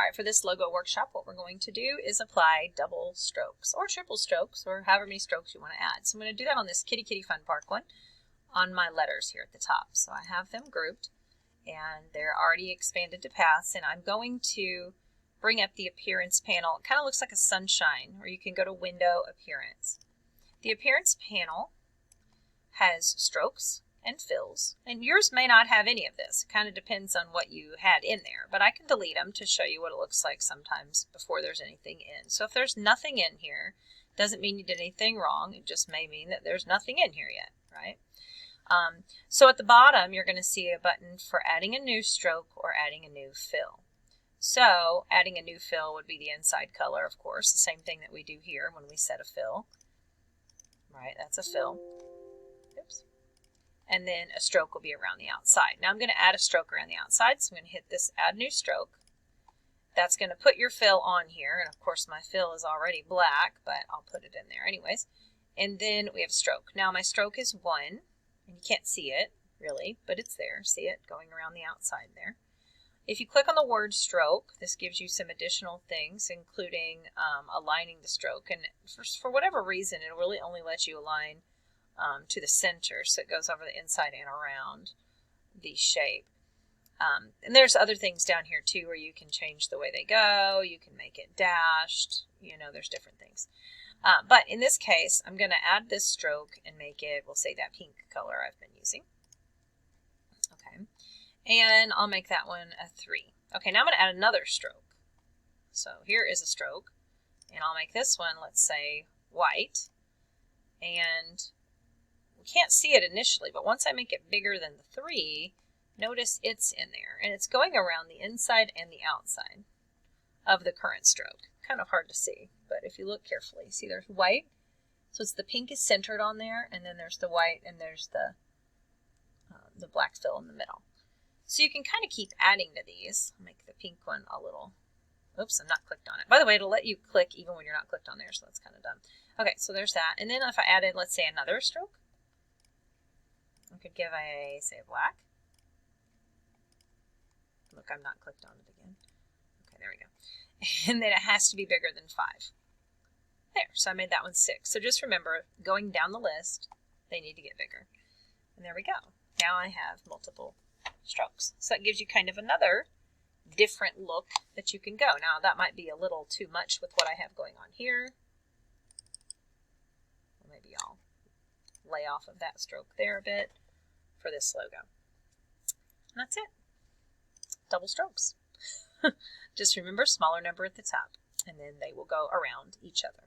right, for this logo workshop, what we're going to do is apply double strokes or triple strokes or however many strokes you want to add. So I'm going to do that on this Kitty Kitty Fun Park one on my letters here at the top. So I have them grouped and they're already expanded to paths, and I'm going to bring up the appearance panel. It kind of looks like a sunshine, or you can go to window appearance. The appearance panel has strokes and fills, and yours may not have any of this. It kind of depends on what you had in there, but I can delete them to show you what it looks like sometimes before there's anything in. So if there's nothing in here, doesn't mean you did anything wrong. It just may mean that there's nothing in here yet, right? So at the bottom, you're going to see a button for adding a new stroke or adding a new fill. So adding a new fill would be the inside color, of course, the same thing that we do here when we set a fill. Right, that's a fill. Oops. And then a stroke will be around the outside. Now I'm going to add a stroke around the outside, so I'm going to hit this Add New Stroke. That's going to put your fill on here, and of course my fill is already black, but I'll put it in there anyways. And then we have stroke. Now my stroke is 1, and you can't see it really, but it's there. See it going around the outside there. If you click on the word stroke, this gives you some additional things, including aligning the stroke. And for whatever reason, it'll really only let you align to the center, so it goes over the inside and around the shape. And there's other things down here too where you can change the way they go. You can make it dashed. You know, there's different things. But in this case, I'm going to add this stroke and make it, we'll say, that pink color I've been using. Okay. And I'll make that one a 3. Okay, now I'm going to add another stroke. So here is a stroke. And I'll make this one, let's say, white. And we can't see it initially, but once I make it bigger than the 3, notice it's in there. And it's going around the inside and the outside of the current stroke. Kind of hard to see, but if you look carefully, see there's white. So it's the pink is centered on there, and then there's the white, and there's the black fill in the middle. So you can kind of keep adding to these. I'll make the pink one a little, oops, I'm not clicked on it. By the way, it'll let you click even when you're not clicked on there, so that's kind of dumb. Okay, so there's that. And then if I added, let's say, another stroke, I could give say, a black. Look, I'm not clicked on it again. Okay, there we go. And then it has to be bigger than 5. There, so I made that one 6. So just remember, going down the list, they need to get bigger. And there we go. Now I have multiple strokes. So that gives you kind of another different look that you can go. Now that might be a little too much with what I have going on here. Maybe I'll lay off of that stroke there a bit for this logo. And that's it. Double strokes. Just remember, smaller number at the top, and then they will go around each other.